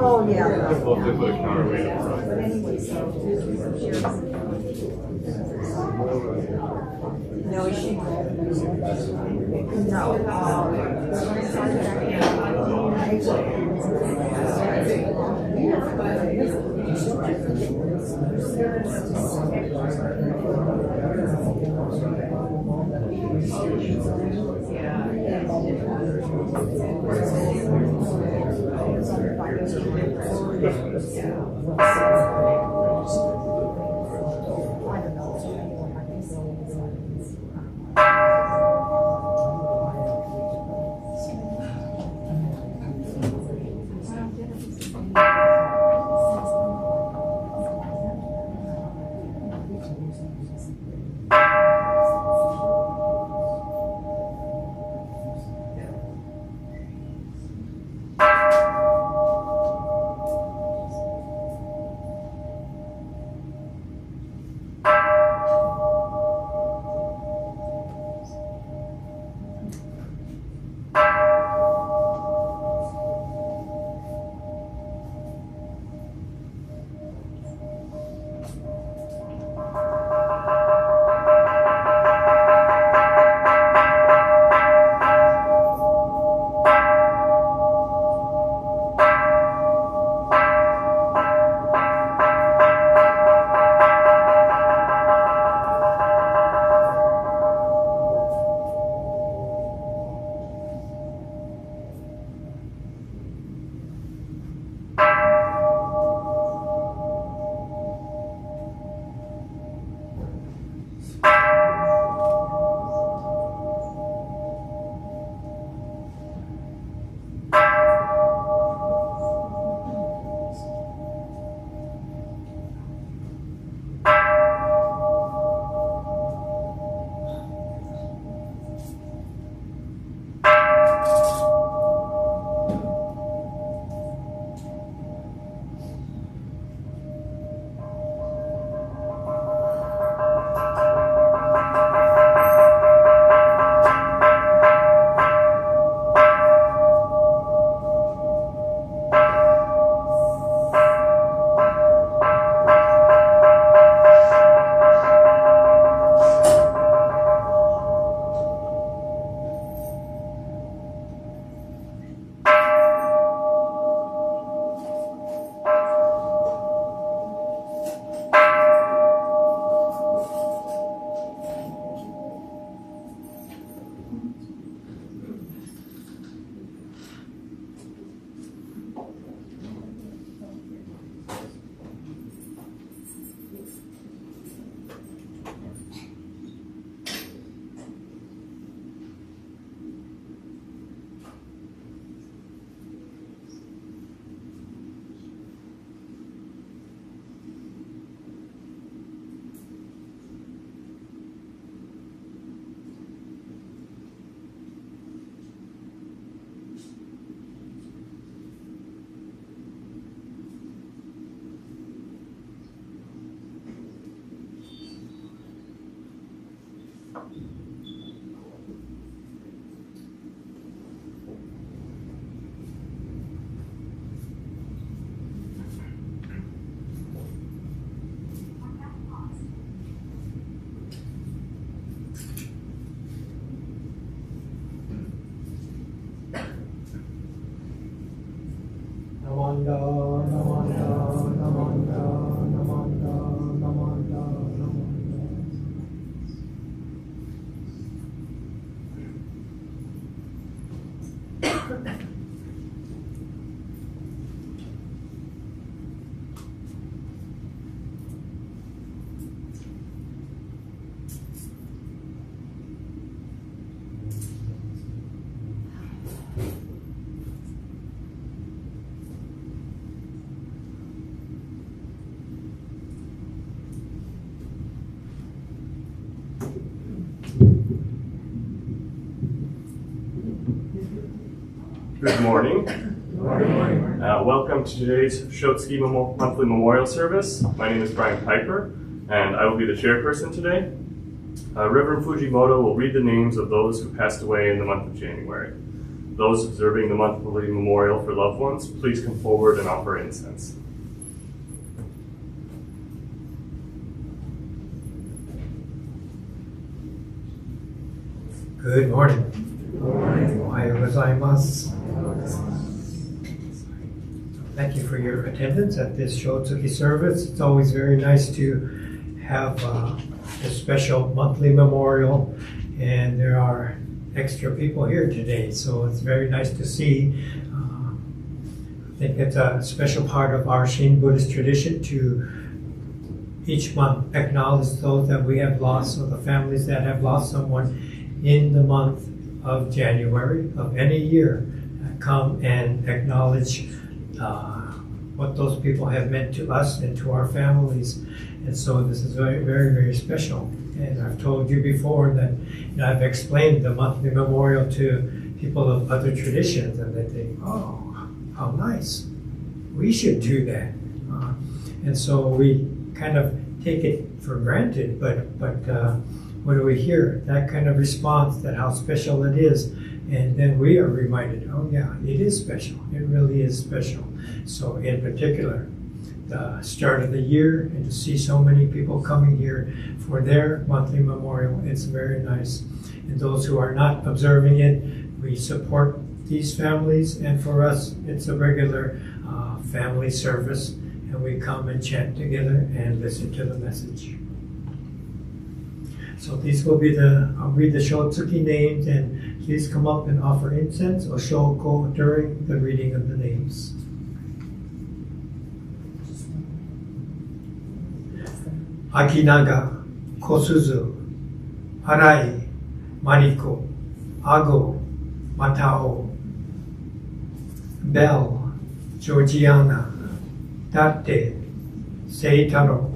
Oh, yeah. Love to put a counterweight up front. No, she no. namanda, namanda, namanda, namanda, namanda, namanda. Good morning. Welcome to today's Shotsuki Monthly Memorial Service. My name is Brian Piper, and I will be the chairperson today. Reverend Fujimoto will read the names of those who passed away in the month of January. Those observing the monthly memorial for loved ones, please come forward and offer incense. Good morning. Ohayou gozaimasu. Thank you for your attendance at this Shotsuki service. It's always very nice to have a special monthly memorial, and there are extra people here today, so it's very nice to see. I think it's a special part of our Shin Buddhist tradition to each month acknowledge those that we have lost, or the families that have lost someone in the month of January of any year. Come and acknowledge what those people have meant to us and to our families. And so this is very, very, very special. And I've told you before that I've explained the monthly memorial to people of other traditions, and they think, oh, how nice. We should do that. And so we kind of take it for granted, but when we hear that kind of response, that how special it is, and then we are reminded, oh yeah, it is special. It really is special. So in particular, the start of the year, and to see so many people coming here for their monthly memorial, it's very nice. And those who are not observing it, we support these families, and for us, it's a regular family service, and we come and chant together and listen to the message. So these will be I'll read the Shotsuki names, and please come up and offer incense or shoko during the reading of the names. Akinaga, Kosuzu, Arai, Maniko, Ago, Matao, Bell, Georgiana, Date, Seitaro,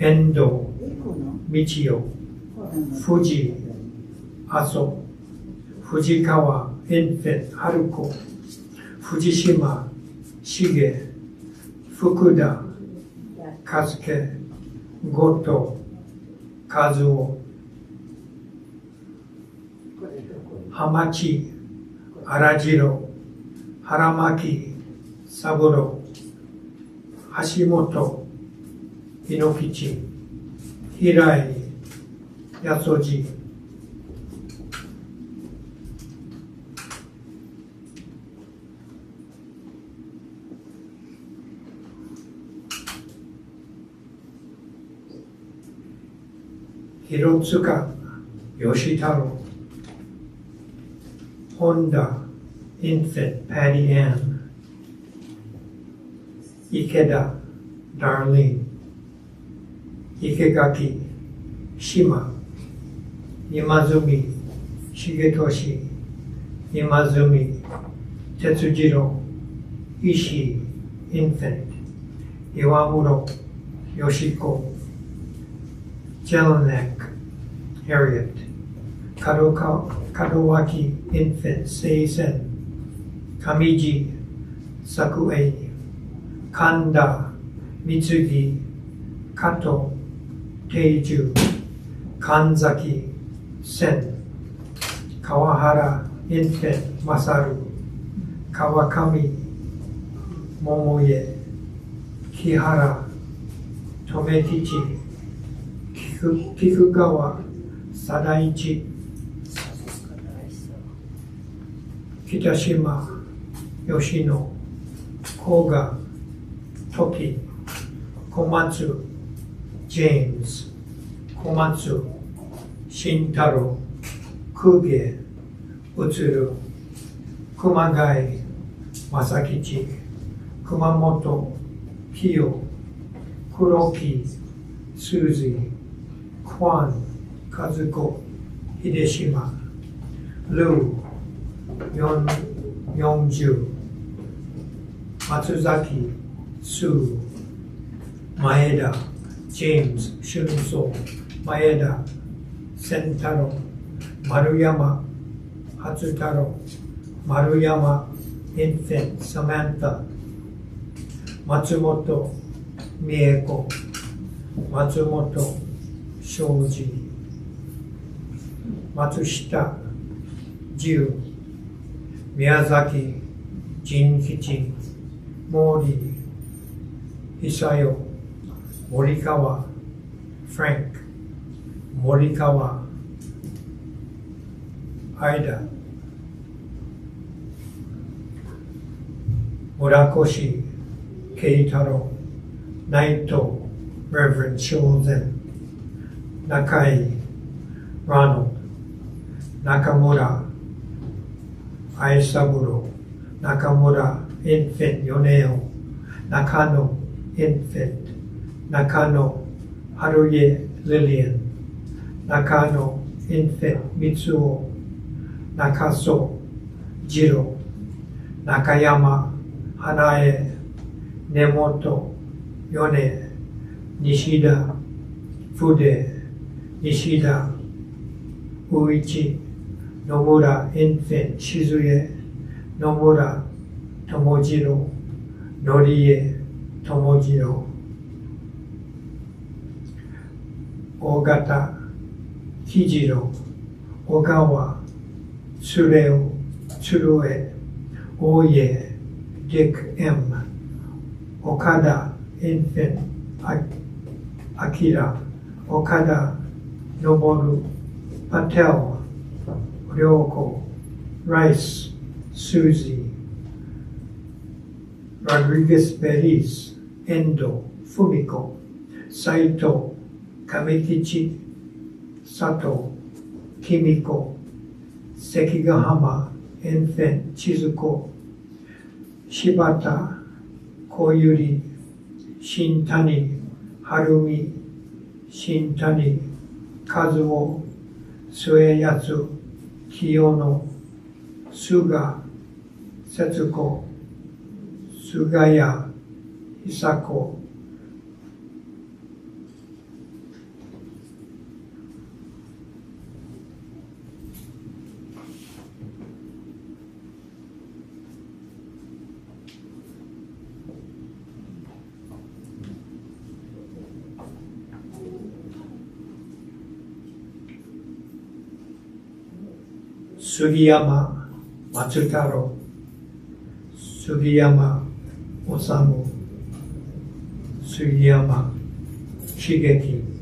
Endo, Michio, Fuji, Aso, Fujikawa, Infant, Haruko, Fujishima, Shige, Fukuda, Kasuke, Goto, Kazuo, Hamachi, Arajiro, Haramaki, Saburo, Hashimoto, Inokichi, Hirai, Yasoji. Hirotsuka, Yoshitaro, Honda, Infant, Patty Ann, Ikeda, Darlene, Ikegaki, Shima, Imazumi, Shigetoshi, Imazumi, Tetsujiro, Ishii, Infant, Iwamuro, Yoshiko, Jelinek, Harriet, Kadowaki, Infant, Seisen, Kamiji, Sakue, Kanda, Mitsugi, Kato, Teiju, Kanzaki, Sen, Kawahara, Infant, Masaru, Kawakami, Momoye, Kihara, Tomekichi, Kikugawa, Sadaichi, Kitashima, Yoshino, コガ、トキ、小松、ジェームズ、小松、慎太郎、空下、うつる、熊谷、正吉、熊本、清、黒木、スージー、クワン、和子、秀島、ルー、40、松崎、スー、前田、ジェームズ、春草、前田、千太郎、丸山、初太郎、丸山、インフェント、サマンタ、松本、美恵子、松本、庄司、松下、十、宮崎、仁吉、毛利、久代、森川、フランク、森川、間、村越、慶太郎、内藤、Reverend 正善、中井、Ronald、中村、愛三郎、中村、インフェント、米尾、中野、インフェント、中野、春家、リリアン、中野、インフェント、三つ尾、中曽、次郎、中山、花江、根本、米、西田、筆、西田、宇一、野村、インフェント、静江、野村、友次郎、のりえ、友次郎、大型、木次郎、小川、鶴尾、鶴江、大家、ディック M、岡田、インフェント、アキラ、岡田、昇、パテル、良子、ライス、スージー、Rodriguez Beris、遠藤、文子、斉藤、上吉、佐藤、公子、関ヶ浜、インフェント、千鶴子、柴田、小百合、新谷、晴美、新谷、和夫、末康、清野、菅、節子、菅谷、久子、杉山、松太郎、杉山、治、杉山、茂樹、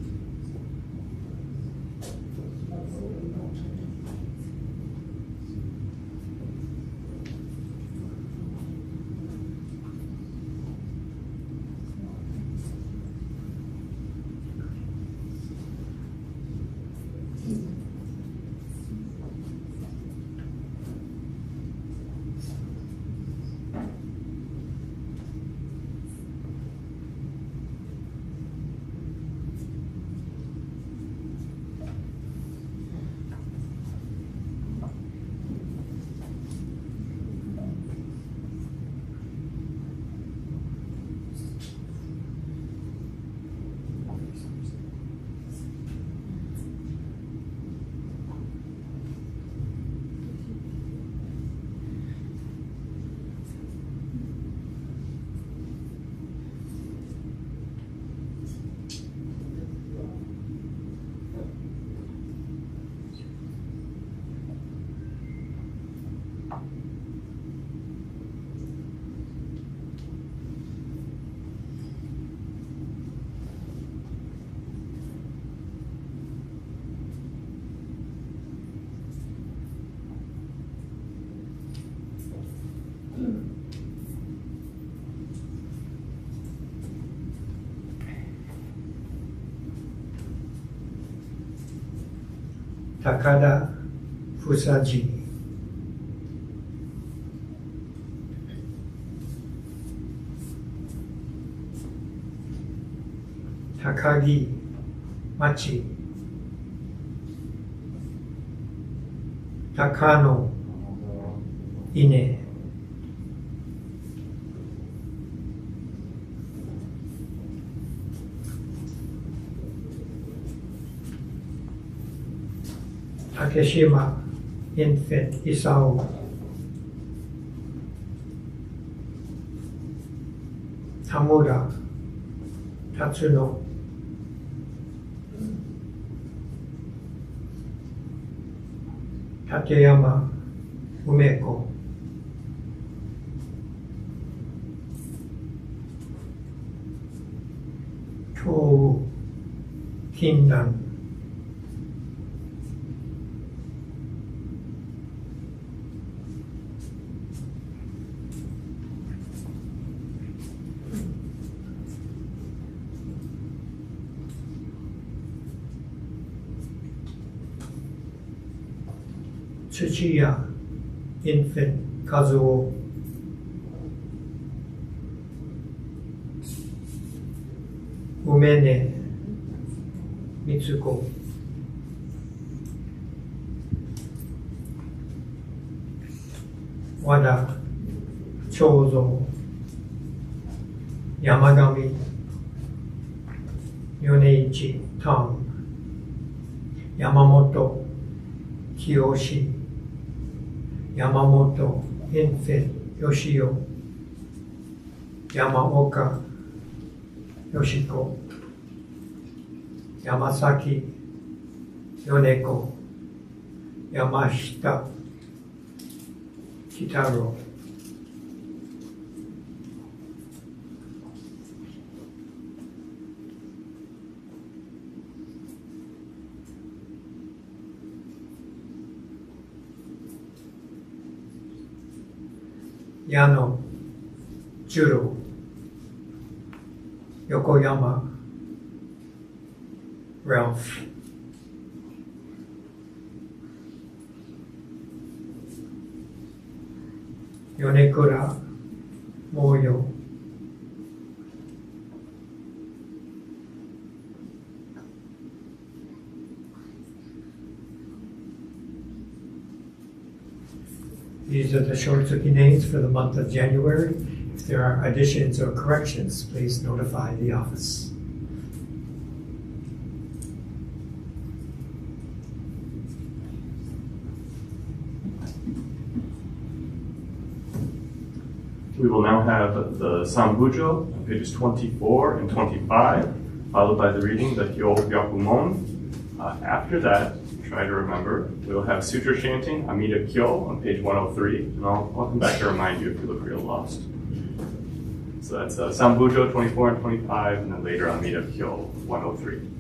高田ふさじ高木町高野稲竹島インフェンイサオ田村辰野立山梅子東雨金蘭土屋インフェン和夫梅根光子和田長蔵山上米一タン山本清山本インフェ吉代山岡よしこ山崎米子山下喜太郎矢野十郎横山Ralph米倉毛陽These are the Shotsuki names for the month of January. If there are additions or corrections, please notify the office. We will now have the Sambujo on pages 24 and 25, followed by the reading the Hyo Yakumon. After that, try to remember, we'll have sutra chanting Amida Kyo on page 103, and I'll come back to remind you if you look real lost. So that's Sambujo 24 and 25, and then later Amida Kyo 103.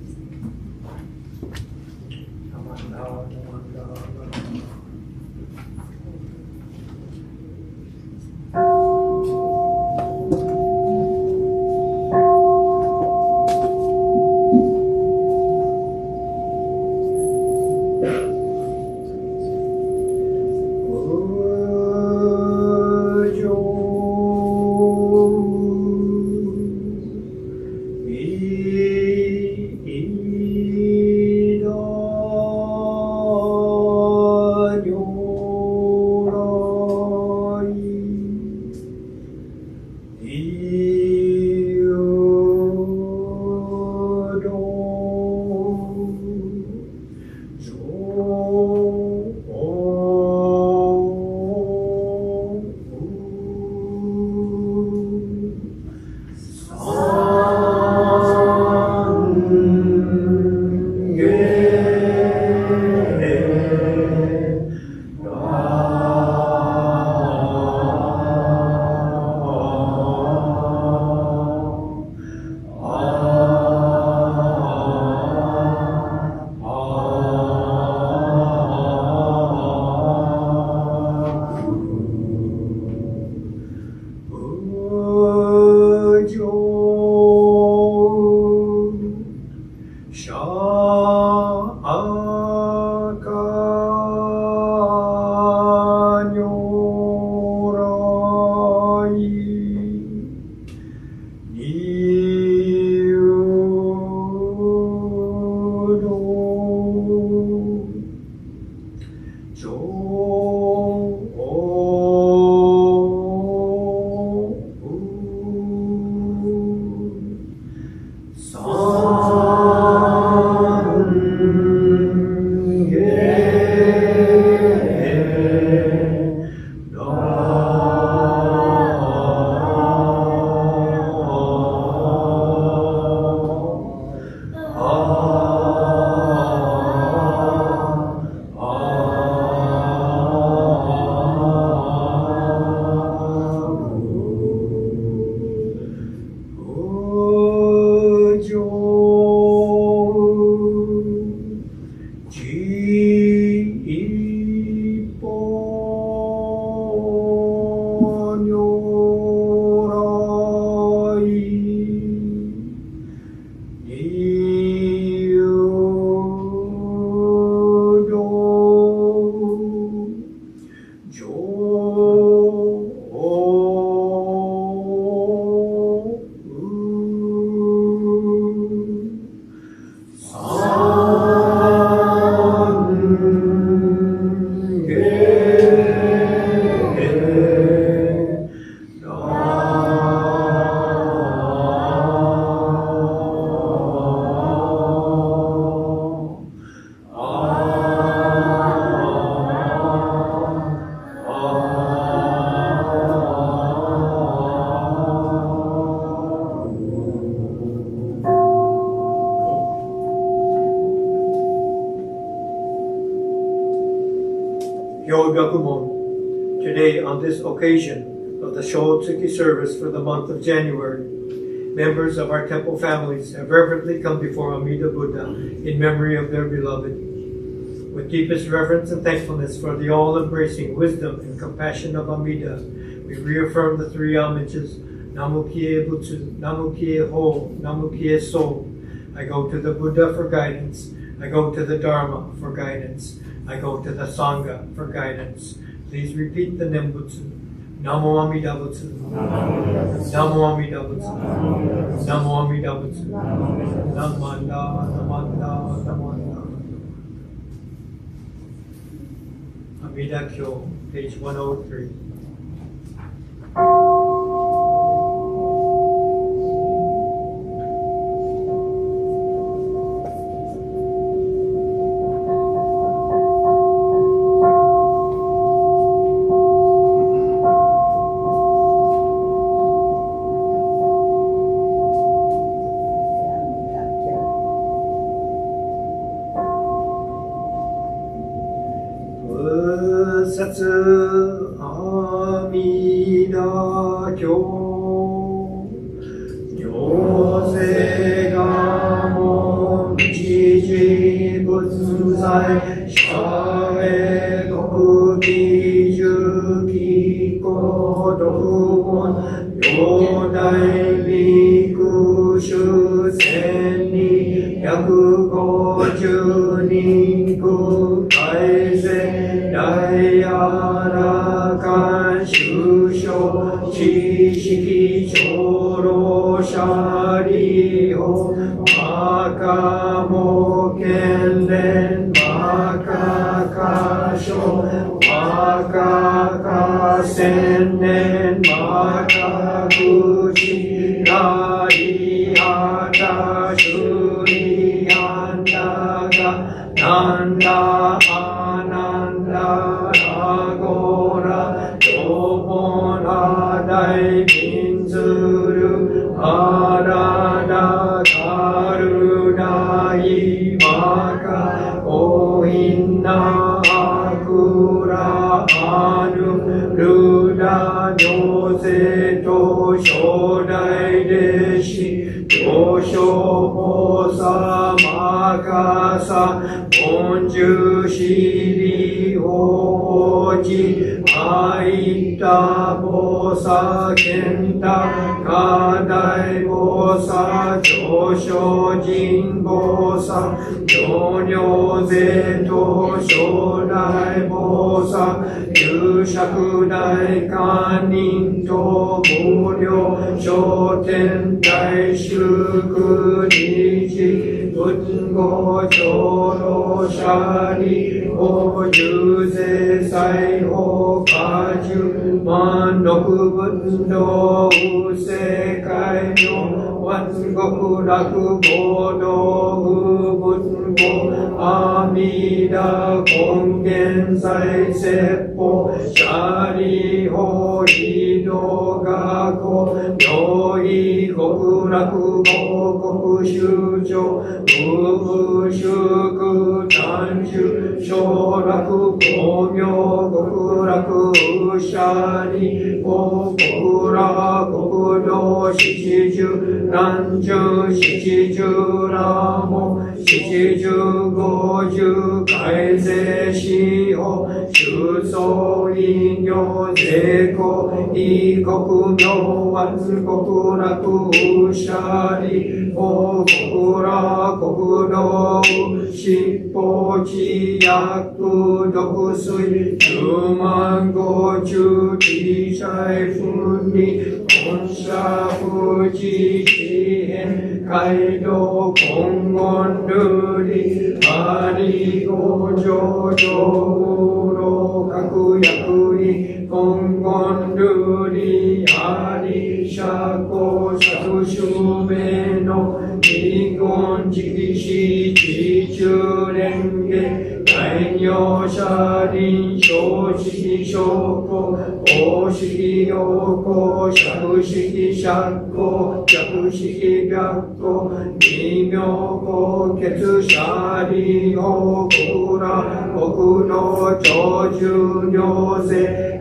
Today, on this occasion of the Shotsuki service for the month of January, members of our temple families have reverently come before Alameda Buddha in memory of their beloved. With deepest reverence and thankfulness for the all-embracing wisdom and compassion of Alameda, we reaffirm the three homages, Namu Kie Butsu, Namu Kie Ho, Namu Kie So. I go to the Buddha for guidance. I go to the Dharma for guidance. I go to the Sangha for guidance. Please repeat the Nembutsu. Namo Amida Butsu. Namo Amida Butsu. Namo Amida Butsu. Namanda, Namanda, Namanda. Amida Kyo, page 103.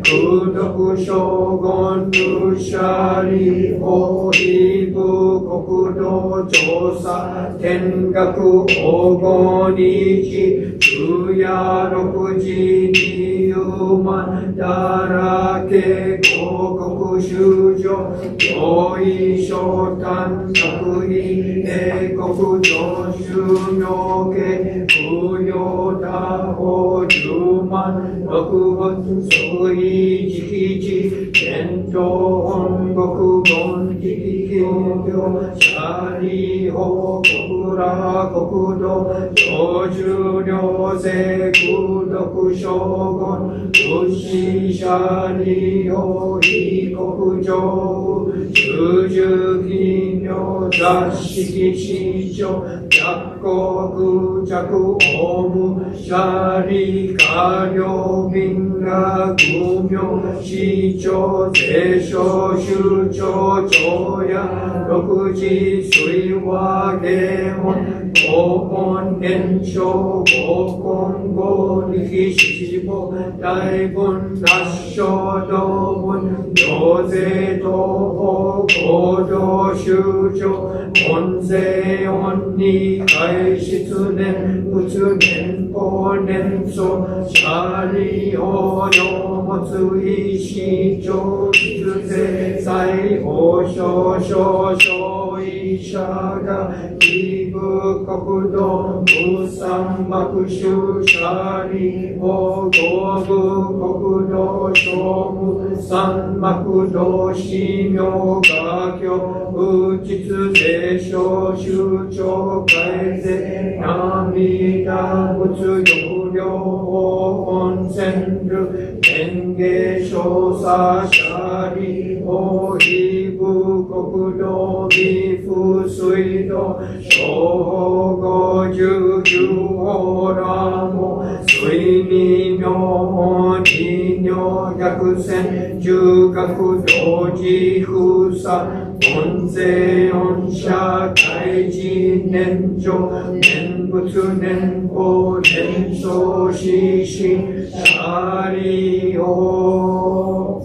苦毒将軍武者利法非部国土調査天学黄金日昼夜六時理由満だらけ広告修上用意昇誕作品英国上州名家不要他法10万六分即位直地天上本国本地近病シャリ法国ら国土長寿両世苦毒将軍武士シャリ法異国上中寿金領雑式市長百国着オムシャリ下領民が愚名市長税商州長長や六時水和芸門合本年少合根合力七母大分合唱道文行税東方合同州長本税恩に開出年仏年法年祖シャリ王領物意市長実税財王将少々医者が異部国土無産幕州シャリ王合部国土小無産幕道市名家居無実税商州長改税涙仏力量温泉流園芸少佐シャリ王異部国土美風水道小59法ラモ水味妙法利尿逆線中学同時封鎖本税恩社会人年長念仏年法年少死神シャリオ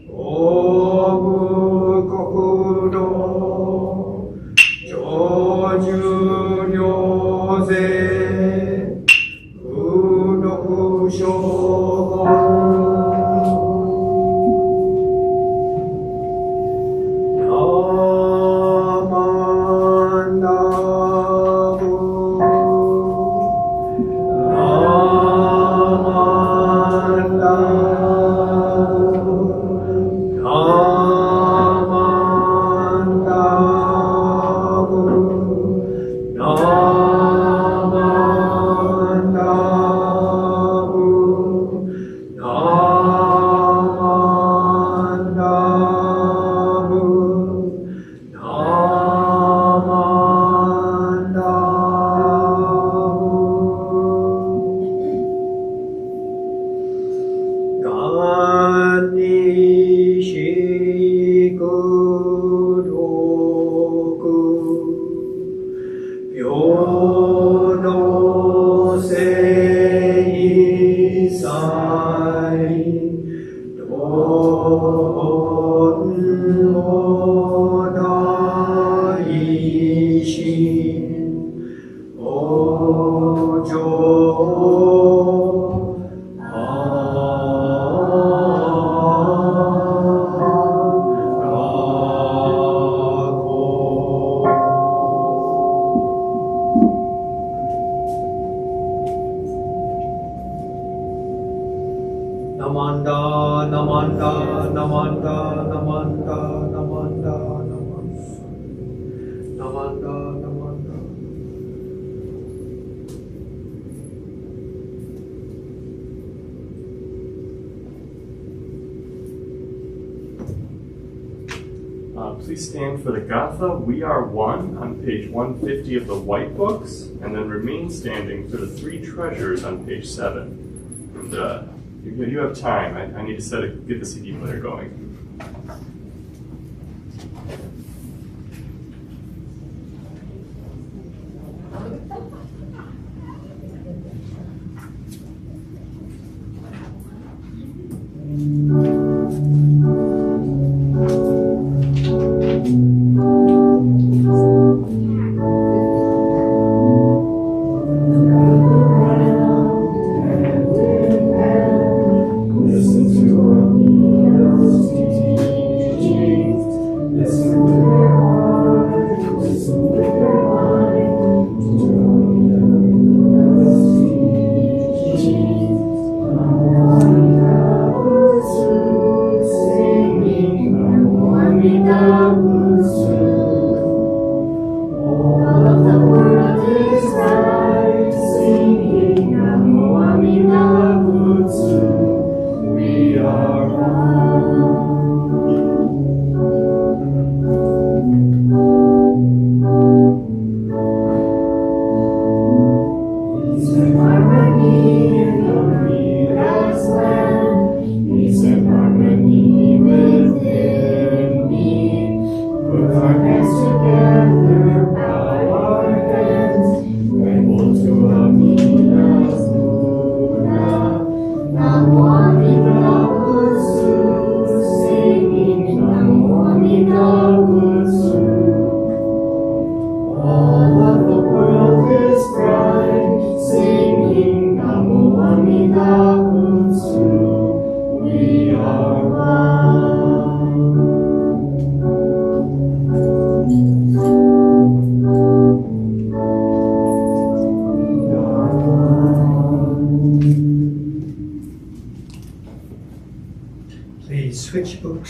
大部国土長寿両税苦毒将軍Please stand for the Gatha, We Are One, on page 150 of the White Books, and then remain standing for the Three Treasures on page 7. And you have time. I need to get the CD player going.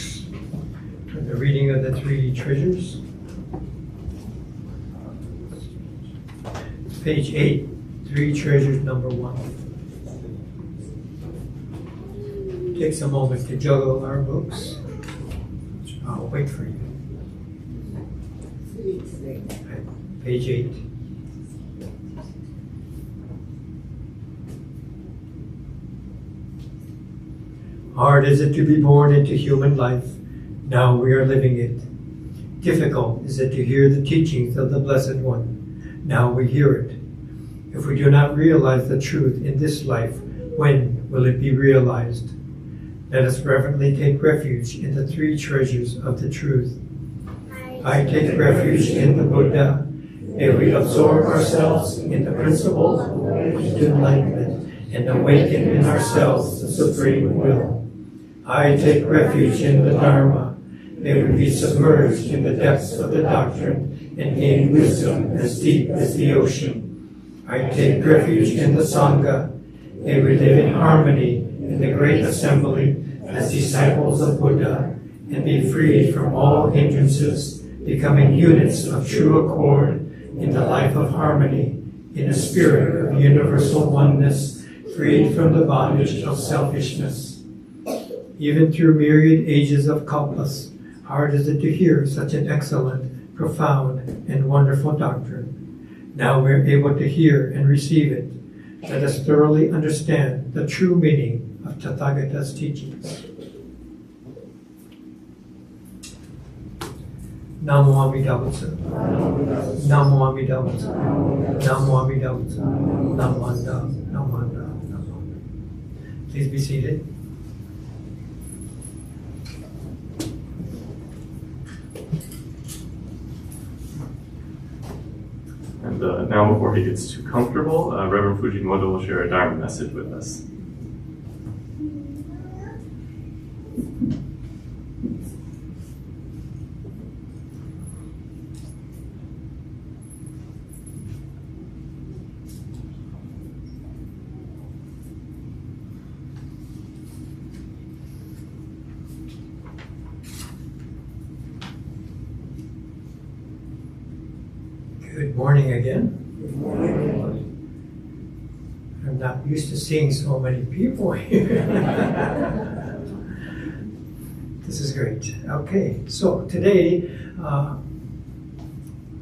books for the reading of the three treasures. Page 8, three treasures, number 1. Takes a moment to juggle our books. I'll wait for you. Page 8. Hard is it to be born into human life. Now we are living it. Difficult is it to hear the teachings of the Blessed One. Now we hear it. If we do not realize the truth in this life, when will it be realized? Let us reverently take refuge in the three treasures of the truth. I take refuge in the Buddha. May we absorb ourselves in the principles of enlightenment and awaken in ourselves the supreme will. I take refuge in the Dharma. May we be submerged in the depths of the doctrine and gain wisdom as deep as the ocean. I take refuge in the Sangha. May we live in harmony in the great assembly as disciples of Buddha and be freed from all hindrances, becoming units of true accord in the life of harmony, in a spirit of universal oneness, freed from the bondage of selfishness. Even through myriad ages of kalpas, hard is it to hear such an excellent, profound, and wonderful doctrine. Now we are able to hear and receive it. Let us thoroughly understand the true meaning of Tathagata's teachings. Namo Amida Butsu. Namo Amida Butsu. Namo Amida Butsu. Namanda, Namanda, Namanda. Please be seated. And now, before he gets too comfortable, Reverend Fujimoto will share a Dharma message with us. Good morning again. Good morning. I'm not used to seeing so many people here. This is great. Okay, so today I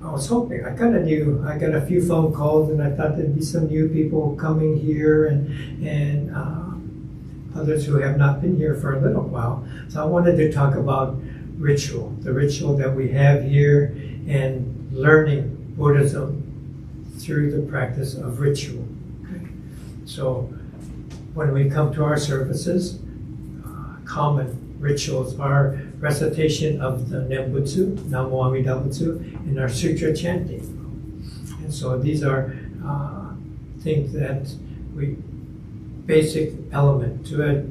was hoping I got a few phone calls, and I thought there'd be some new people coming here and others who have not been here for a little while. So I wanted to talk about ritual, the ritual that we have here, and learning Buddhism through the practice of ritual. Okay. So when we come to our services, common rituals are recitation of the Nembutsu, Namo Amida Butsu, and our sutra chanting. And so these are things that basic element to a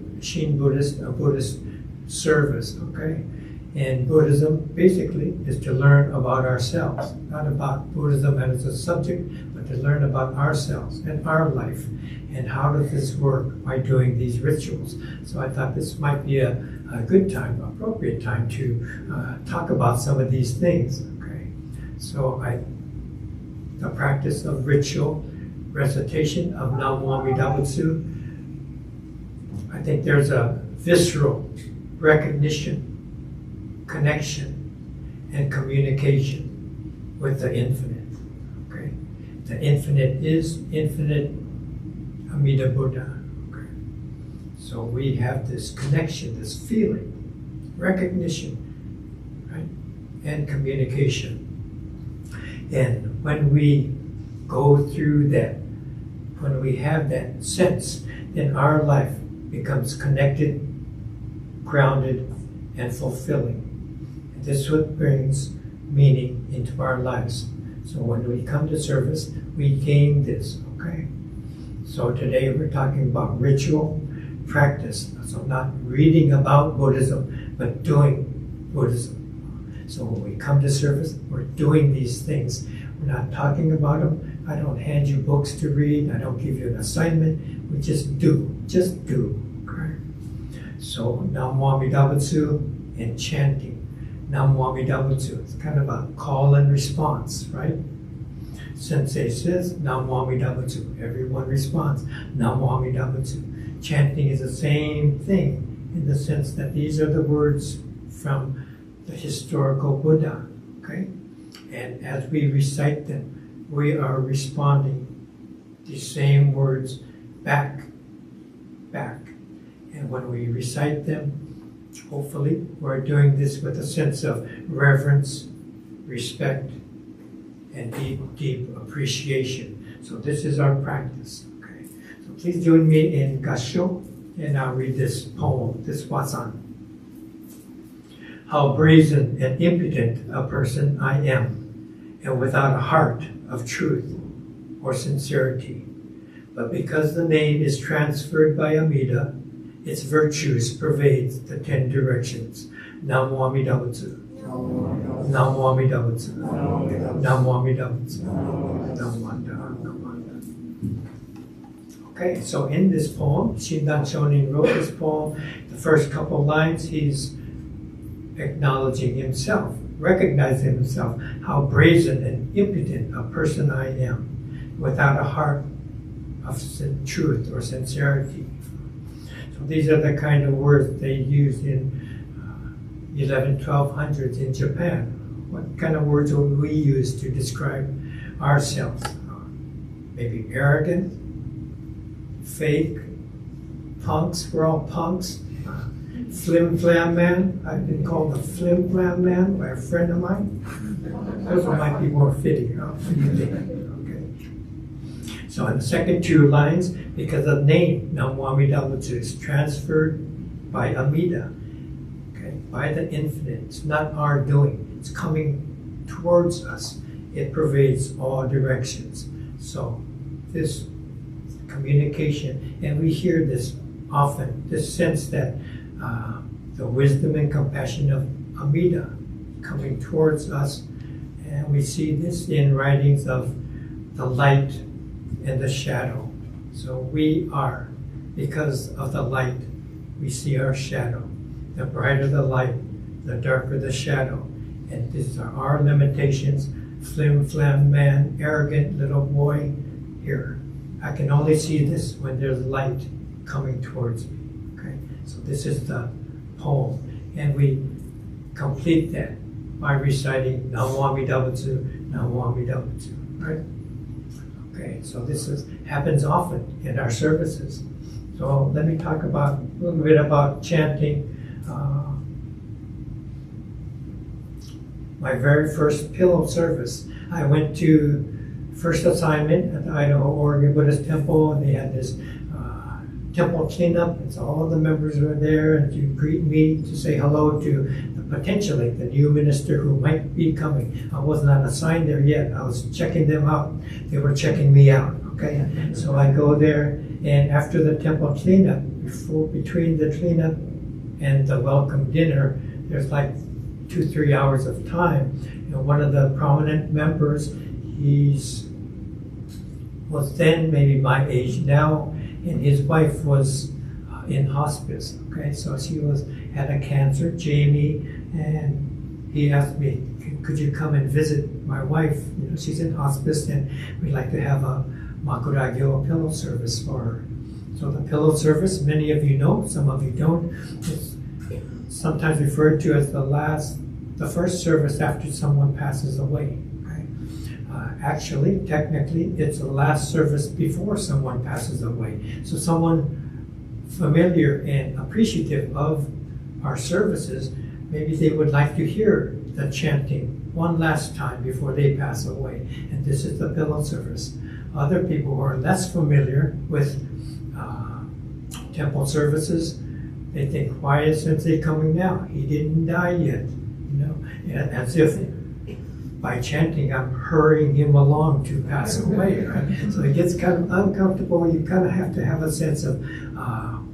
Buddhist service, okay? And Buddhism basically is to learn about ourselves, not about Buddhism as a subject, but to learn about ourselves and our life. And how does this work by doing these rituals? So I thought this might be a good time, appropriate time to talk about some of these things. Okay, so the practice of ritual, recitation of Namo Amida Butsu, I think there's a visceral recognition, connection, and communication with the infinite. Okay, the infinite is infinite Amida Buddha. Okay, so we have this connection, this feeling, recognition, right, and communication. And when we go through that, when we have that sense, then our life becomes connected, grounded, and fulfilling. This is what brings meaning into our lives. So when we come to service, we gain this, okay? So today we're talking about ritual practice. So not reading about Buddhism, but doing Buddhism. So when we come to service, we're doing these things. We're not talking about them. I don't hand you books to read. I don't give you an assignment. We just do, okay? So Namo Amida Butsu, and chanting Nam Mô Amida Butsu. It's kind of a call and response, right? Sensei says Nam Mô Amida Butsu. Everyone responds Nam Mô Amida Butsu. Chanting is the same thing in the sense that these are the words from the historical Buddha, okay? And as we recite them, we are responding these same words back. And when we recite them, hopefully we're doing this with a sense of reverence, respect, and deep appreciation. So this is our practice, okay? So please join me in Gassho, and I'll read this poem, this Watsan. How brazen and impudent a person I am, and without a heart of truth or sincerity. But because the name is transferred by Amida, its virtues pervades the 10 directions. Namo Amida Butsu. Namo Amida Butsu. Namo Amida Butsu. Okay, so in this poem, Shindan Shonin wrote this poem. The first couple lines, he's acknowledging himself, recognizing himself, how brazen and impotent a person I am, without a heart of truth or sincerity. So these are the kind of words they used in 1200s in Japan. What kind of words would we use to describe ourselves? Maybe arrogant, fake, punks, we're all punks. Flim Flam Man, I've been called the Flim Flam Man by a friend of mine. Those might be more fitting. What do you think? Okay. So in the second 2 lines, because the name Namo Amida Butsu is transferred by Amida, okay, by the infinite. It's not our doing. It's coming towards us. It pervades all directions. So this communication, and we hear this often, this sense that the wisdom and compassion of Amida coming towards us, and we see this in writings of the light and the shadow. So we are, because of the light, we see our shadow. The brighter the light, the darker the shadow. And these are our limitations. Flim Flam Man, arrogant little boy, here. I can only see this when there's light coming towards me. Okay, so this is the poem, and we complete that by reciting Namo Amida Butsu, Namo Amida Butsu. Right? Okay, so this happens often in our services. So let me talk about a little bit about chanting. My very first pillow service, I went to first assignment at the Idaho Oregon Buddhist Temple, and they had this temple cleanup, and so all the members were there and to greet me, to say hello to potentially the new minister who might be coming. I was not assigned there yet. I was checking them out. They were checking me out, okay? So I go there, and after the temple cleanup, between the cleanup and the welcome dinner, there's like 2-3 hours of time. And one of the prominent members, was then maybe my age now, and his wife was in hospice. Okay, so she had a cancer, Jamie, and he asked me, "Could you come and visit my wife? You know, she's in hospice, and we'd like to have a Makuragyo pillow service for her." So the pillow service, many of you know, some of you don't. It's sometimes referred to as the first service after someone passes away. Actually, technically, it's the last service before someone passes away. So someone familiar and appreciative of our services, maybe they would like to hear the chanting one last time before they pass away. And this is the pillow service. Other people who are less familiar with temple services, they think, why is Sensei coming now? He didn't die yet. You know, as if by chanting, I'm hurrying him along to pass away, right? So it gets kind of uncomfortable. You kind of have to have a sense of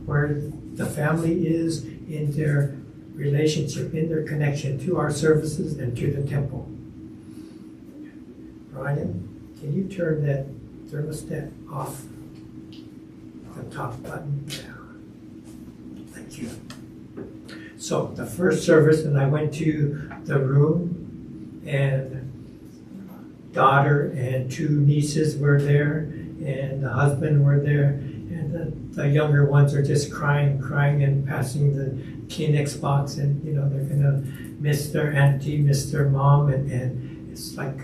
where the family is in their relationship, in their connection to our services and to the temple. Brian, can you turn that thermostat off? The top button. Yeah. Thank you. So the first service, and I went to the room, and daughter and two nieces were there, and the husband were there, and the younger ones are just crying, and passing the Kleenex box, and they're gonna miss their auntie, miss their mom, and it's like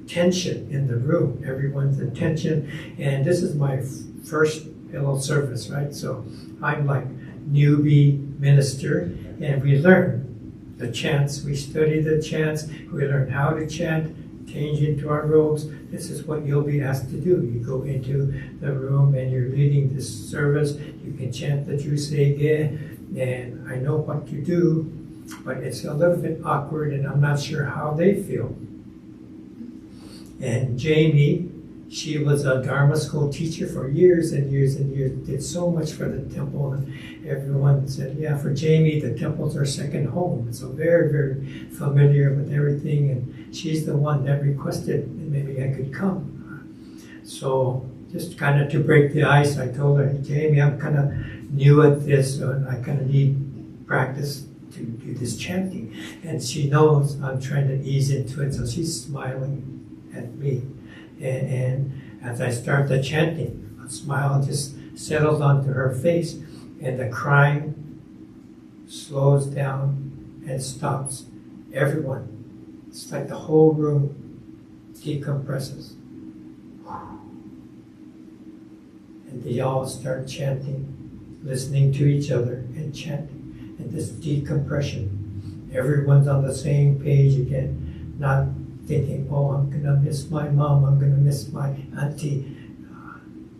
tension in the room. Everyone's in tension, and this is my first pillow service, right? So I'm like newbie minister, and we learn the chants. We study the chants. We learn how to chant, change into our robes. This is what you'll be asked to do. You go into the room and you're leading this service. You can chant the Jusege, and I know what to do, but it's a little bit awkward, and I'm not sure how they feel. And Jamie, she was a Dharma school teacher for years and years and years, did so much for the temple, and everyone said, yeah, for Jamie, the temples are second home. So very, very familiar with everything, and she's the one that requested that maybe I could come. So just kind of to break the ice, I told her, hey, Jamie, I'm kind of new at this, and I kind of need practice to do this chanting. And she knows I'm trying to ease into it, so she's smiling at me. And as I start the chanting, a smile just settles onto her face, and the crying slows down and stops. Everyone, it's like the whole room decompresses. And they all start chanting, listening to each other and chanting. And this decompression, everyone's on the same page again, not thinking, oh, I'm going to miss my mom, I'm going to miss my auntie,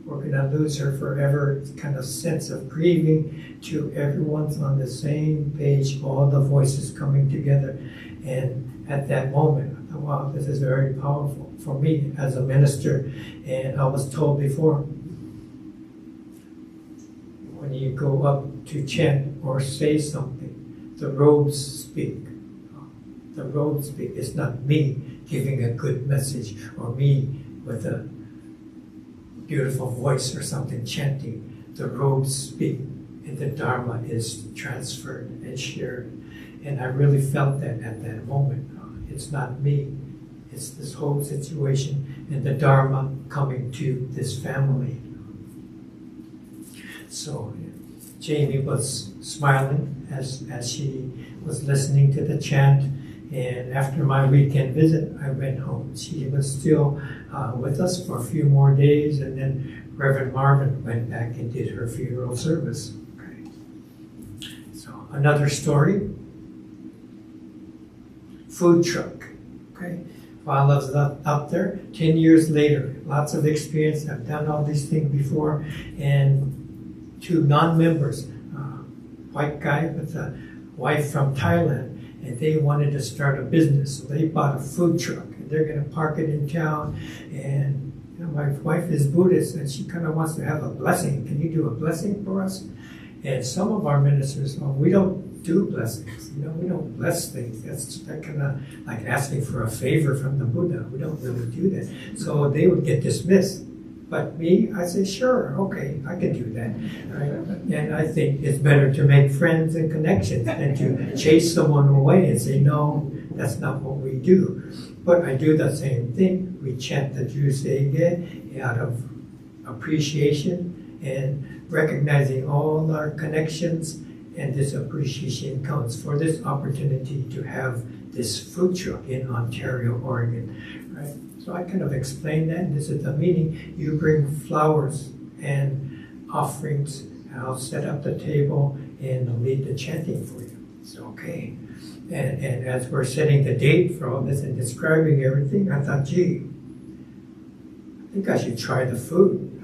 we're going to lose her forever. It's kind of sense of grieving to everyone's on the same page, all the voices coming together. And at that moment, I thought, wow, this is very powerful for me as a minister. And I was told before, when you go up to chant or say something, the robes speak. The robes speak. It's not me giving a good message, or me with a beautiful voice or something chanting. The robes speak, and the Dharma is transferred and shared. And I really felt that at that moment. It's not me, it's this whole situation and the Dharma coming to this family. So Jamie was smiling as she was listening to the chant. And after my weekend visit, I went home. She was still with us for a few more days, and then Reverend Marvin went back and did her funeral service. Okay. So another story, food truck. Okay. While I was up there, 10 years later, lots of experience. I've done all these things before, and two non-members, white guy with a wife from Thailand, and they wanted to start a business, so they bought a food truck, and they're going to park it in town. And my wife is Buddhist, and she kind of wants to have a blessing. Can you do a blessing for us? And some of our ministers, well, we don't do blessings. We don't bless things. That's kind of like asking for a favor from the Buddha. We don't really do that. So they would get dismissed. But me, I say, sure, okay, I can do that. Right? And I think it's better to make friends and connections than to chase someone away and say, no, that's not what we do. But I do the same thing. We chant the Jusege out of appreciation and recognizing all our connections, and this appreciation counts for this opportunity to have this food truck in Ontario, Oregon, right? So I kind of explained that. This is the meeting. You bring flowers and offerings, and I'll set up the table and lead the chanting for you. It's okay. And as we're setting the date for all this and describing everything, I thought, gee, I think I should try the food.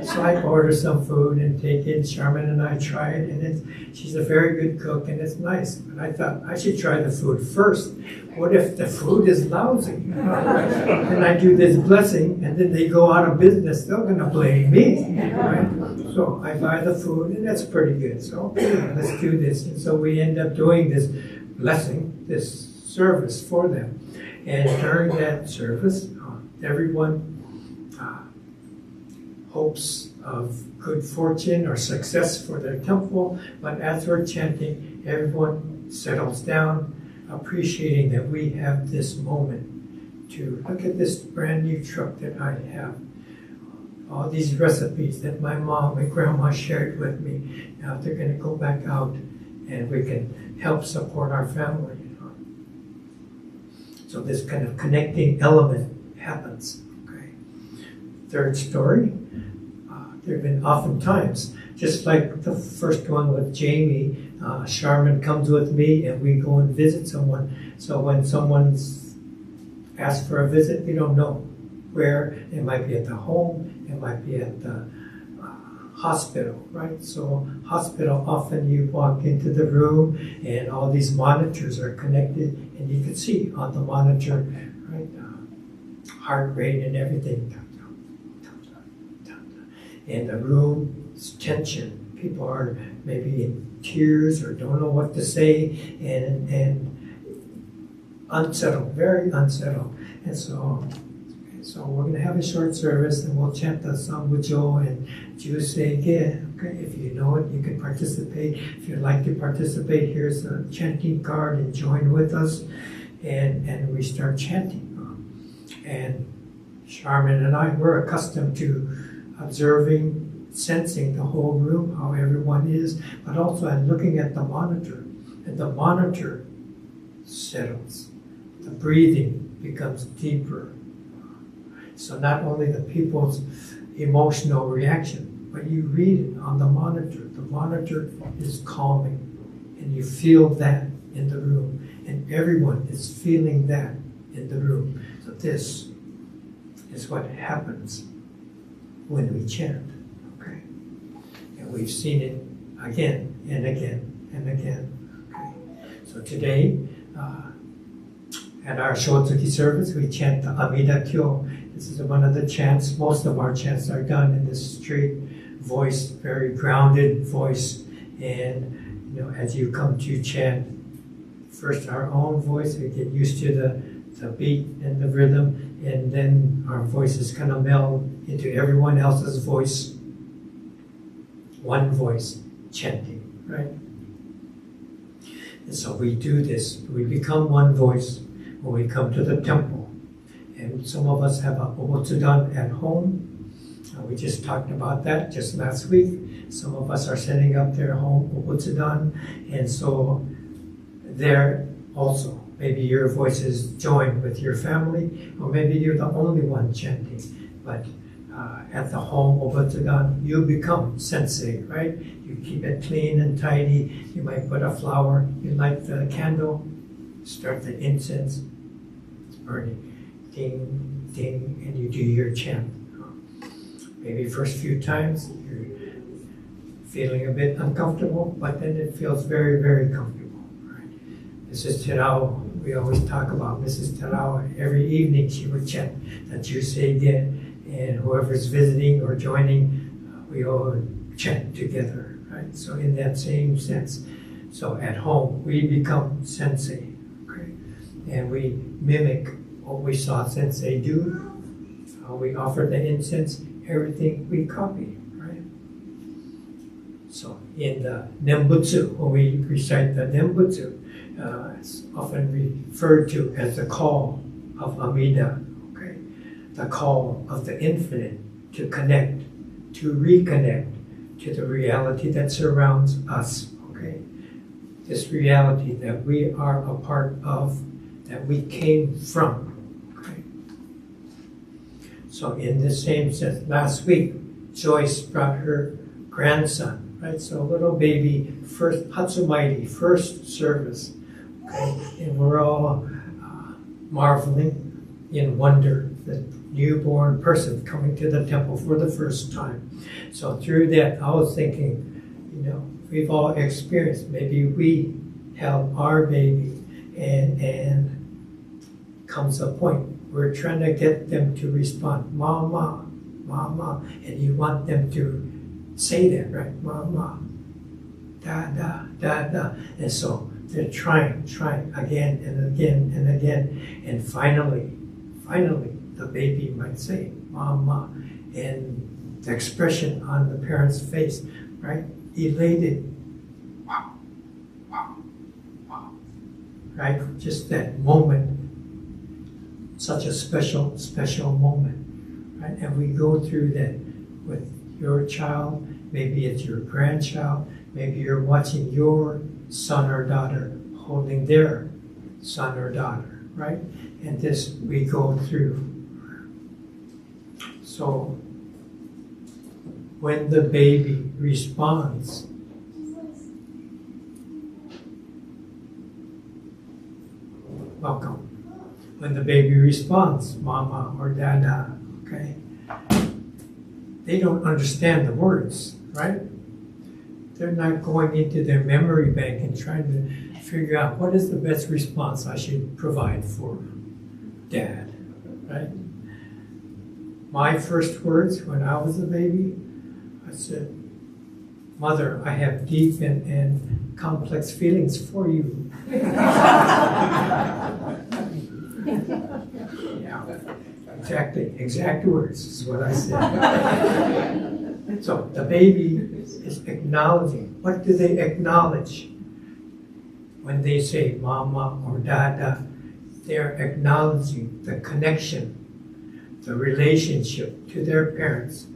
So I order some food and take it. Charmin and I try it, and she's a very good cook, and it's nice. But I thought I should try the food first. What if the food is lousy? And I do this blessing, and then they go out of business. They're going to blame me, right? So I buy the food, and that's pretty good. So okay, let's do this. And so we end up doing this blessing, this service for them. And during that service, everyone hopes of good fortune or success for their temple, but as we're chanting, everyone settles down, appreciating that we have this moment to look at this brand new truck that I have. All these recipes that my mom and grandma shared with me. Now they're going to go back out and we can help support our family. So this kind of connecting element happens. Okay. Third story, there have been oftentimes, just like the first one with Jamie, Charmin comes with me and we go and visit someone. So when someone's asked for a visit, we don't know where. It might be at the home, it might be at the hospital, right? So hospital, often you walk into the room and all these monitors are connected and you can see on the monitor, right, heart rate and everything. In the room, it's tension. People are maybe in tears or don't know what to say and unsettled, very unsettled. And so we're going to have a short service and we'll chant the Sambujo and Jusei. Okay, if you know it, you can participate. If you'd like to participate, here's a chanting card and join with us. And we start chanting. And Charmin and I, we're accustomed to observing, sensing the whole room, how everyone is, but also I'm looking at the monitor. And the monitor settles. The breathing becomes deeper. So not only the people's emotional reaction, but you read it on the monitor. The monitor is calming, and you feel that in the room, and everyone is feeling that in the room. So this is what happens when we chant, okay? And we've seen it again and again and again, okay? So today, at our Shotsuki service, we chant the Alameda Kyo. This is one of the chants. Most of our chants are done in this straight voice, very grounded voice. And as you come to chant, first our own voice, we get used to the beat and the rhythm, and then our voices kind of meld into everyone else's voice. One voice chanting, right? And so we do this. We become one voice when we come to the temple. And some of us have a obotsudan at home. We just talked about that just last week. Some of us are setting up their home obotsudan. And so there also, maybe your voices join with your family, or maybe you're the only one chanting. But at the home obotsudan, you become sensei, right? You keep it clean and tidy. You might put a flower. You light the candle, start the incense. It's burning. Ding, ding, and you do your chant. Maybe first few times you're feeling a bit uncomfortable, but then it feels very, very comfortable. Right? Mrs. Terao, we always talk about Mrs. Terao. Every evening she would chant the Jusei again, and whoever's visiting or joining, we all chant together. Right? So in that same sense, so at home we become sensei, okay? And we mimic what we saw Sensei do, we offer the incense, everything we copy, right? So in the Nembutsu, when we recite the Nembutsu, it's often referred to as the call of Amida, okay? The call of the infinite to connect, to reconnect to the reality that surrounds us, okay? This reality that we are a part of, that we came from. So in the same sense, last week, Joyce brought her grandson, right? So a little baby, first Hatsumairi, first service, okay? And we're all marveling in wonder, the newborn person coming to the temple for the first time. So through that, I was thinking, we've all experienced, maybe we held our baby and comes a point we're trying to get them to respond, mama, mama, and you want them to say that, right? Mama, da, da, da, da. And so they're trying again and again and again. And finally, the baby might say, mama. And the expression on the parent's face, right? Elated, wow, wow. right? Just that moment, such a special, special moment, right? And we go through that with your child, maybe it's your grandchild, maybe you're watching your son or daughter holding their son or daughter, right? And this we go through. So when the baby responds, welcome. When the baby responds, mama or dada, okay? They don't understand the words, right? They're not going into their memory bank and trying to figure out what is the best response I should provide for dad, right? My first words when I was a baby, I said, Mother, I have deep and complex feelings for you. Yeah, exactly, exact words is what I said. So the baby is acknowledging. What do they acknowledge? When they say mama or dada, they're acknowledging the connection, the relationship to their parents,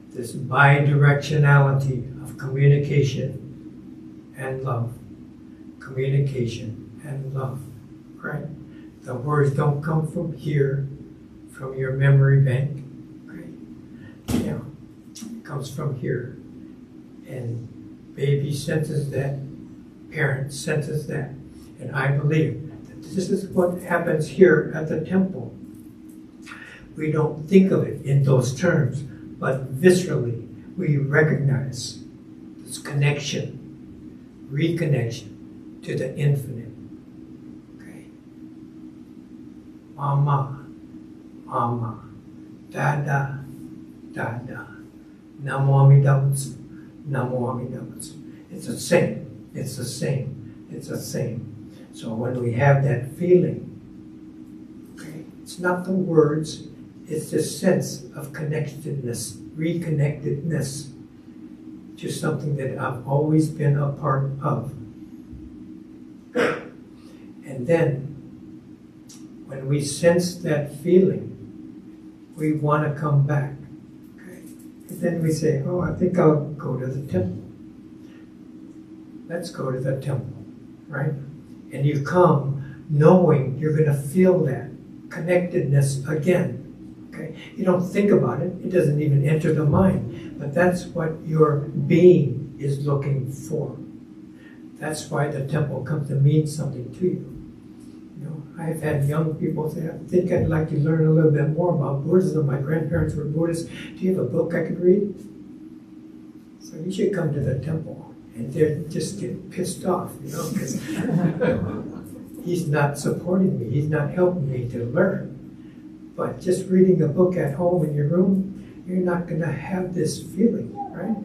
this bi-directionality of communication and love. Communication and love, right? The words don't come from here, from your memory bank, right? Yeah, it comes from here. And baby senses that, parent senses that. And I believe that this is what happens here at the temple. We don't think of it in those terms, but viscerally we recognize this connection, reconnection to the infinite. Okay. Mama, mama, dada, dada, namo Amida Butsu, namo Amida Butsu. It's the same, it's the same, it's the same. So when we have that feeling, okay, it's not the words, it's the sense of connectedness, reconnectedness to something that I've always been a part of. And then, when we sense that feeling, we want to come back. Okay? And then we say, oh, I think I'll go to the temple. Let's go to the temple, right? And you come knowing you're going to feel that connectedness again. Okay? You don't think about it. It doesn't even enter the mind. But that's what your being is looking for. That's why the temple comes to mean something to you. You know, I've had young people say, I think I'd like to learn a little bit more about Buddhism. My grandparents were Buddhists. Do you have a book I could read? So you should come to the temple. And they just get pissed off, you know, because he's not supporting me. He's not helping me to learn. But just reading a book at home in your room, you're not going to have this feeling, right?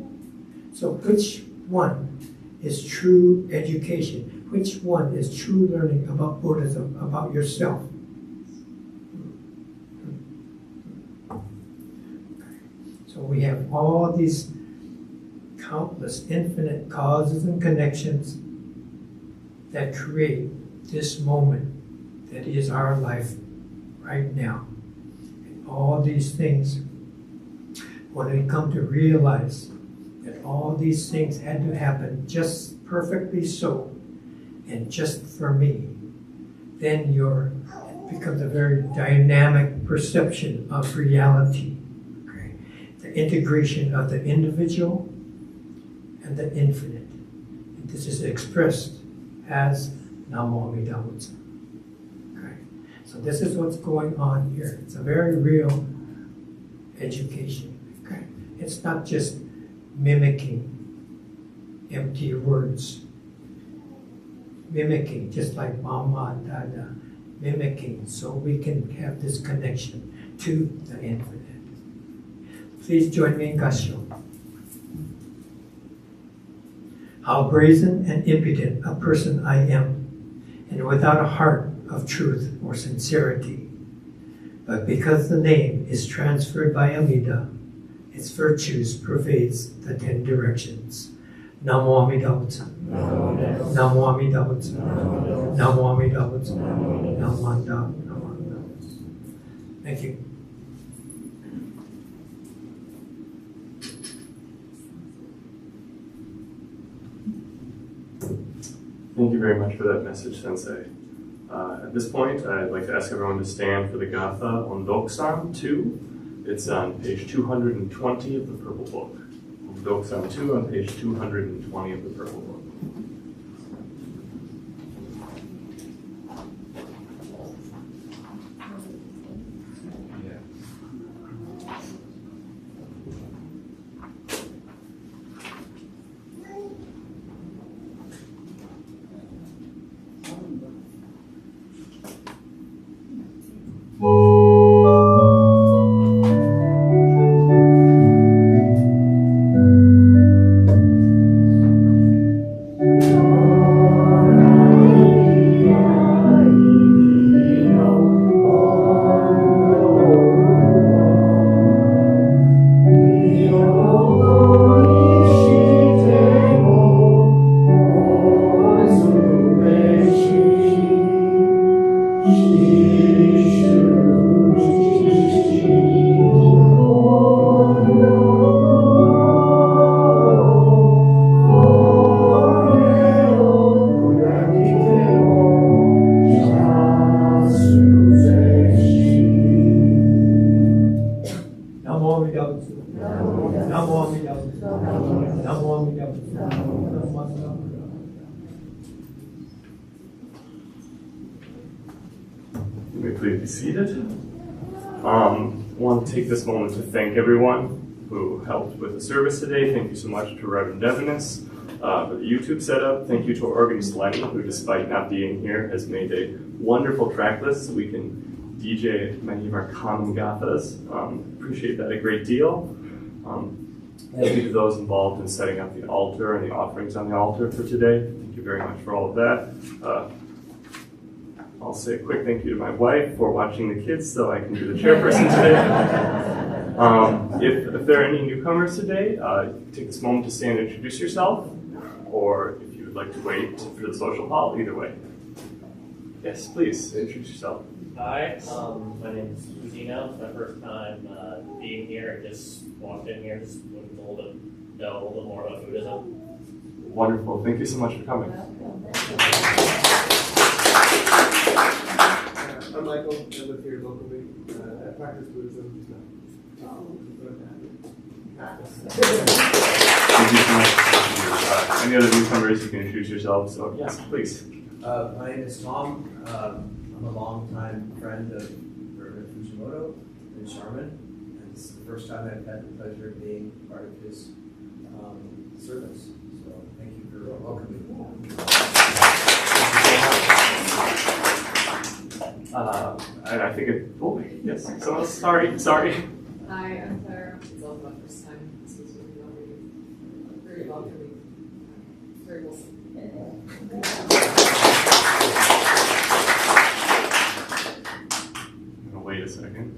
So which one is true education? Which one is true learning about Buddhism, about yourself? So we have all these countless, infinite causes and connections that create this moment that is our life right now. And all these things, when we come to realize that all these things had to happen just perfectly so, and just for me, then it becomes a very dynamic perception of reality. Okay? The integration of the individual and the infinite. And this is expressed as Namo Amida Butsu. Okay? So this is what's going on here. It's a very real education. Okay? It's not just mimicking empty words. Mimicking, just like Mama and Dada, mimicking so we can have this connection to the infinite. Please join me in Gassho. How brazen and impudent a person I am, and without a heart of truth or sincerity. But because the name is transferred by Amida, its virtues pervades the 10 directions. Namo Amida Butsu. Namo Amida Butsu. Namo Amida Butsu. Namo Amida Butsu. Thank you. Thank you very much for that message, Sensei. At this point, I'd like to ask everyone to stand for the Gatha Ondoksan 2. It's on page 220 of the Purple Book. Ondoksan 2 on page 220 of the Purple Book. You may please be seated. I want to take this moment to thank everyone who helped with the service today. Thank you so much to Reverend Devinis for the YouTube setup. Thank you to our organist Lenny, who despite not being here has made a wonderful track list so we can DJ many of our common gathas. Appreciate that a great deal. Thank you to those involved in setting up the altar and the offerings on the altar for today. Thank you very much for all of that. I'll say a quick thank you to my wife for watching the kids so I can be the chairperson today. If there are any newcomers today, take this moment to stand and introduce yourself, or if you would like to wait for the social hall, either way. Yes, please, introduce yourself. Hi, my name is Kusino. It's my first time being here. I just walked in here, just looking to know a little bit more about Buddhism. Wonderful. Thank you so much for coming. I'm Michael. I live here locally. I practice Buddhism. Thank you so much. Any other newcomers, you can introduce yourself. So yes, please. My name is Tom. I'm a longtime friend of Reverend Fujimoto and Sharman, and this is the first time I've had the pleasure of being part of his service. So thank you for welcoming me. And I think it. Oh, yes. So sorry. Hi, I'm Claire. It's also my first time. This was really lovely. Very welcoming. Very wholesome. Wait a second.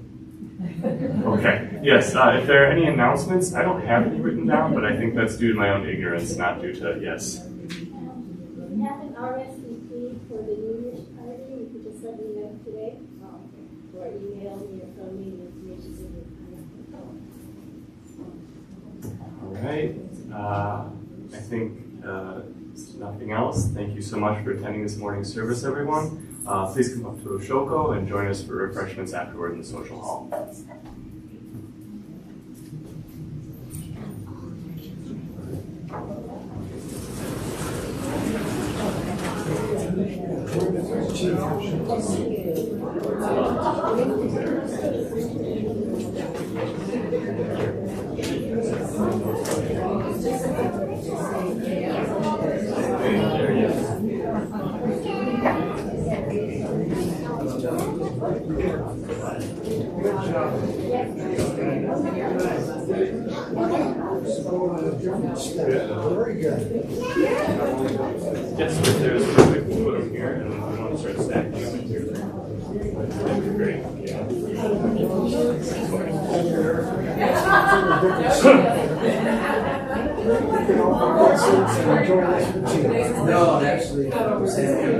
Okay. Yes. If there are any announcements, I don't have any written down, but I think that's due to my own ignorance, not due to yes. We have an RSVP for the New Year's party. You could just let me know today, or email me or phone me. The information's in your All right. I think nothing else. Thank you so much for attending this morning's service, everyone. Please come up to Oshoko and join us for refreshments afterward in the social hall. Very good. Yes, if there's a quick put them here, and then we want to start stacking them in here. That'd be great. Yeah. drinking all the hot soups and enjoying this with cheese. No, actually, Sam.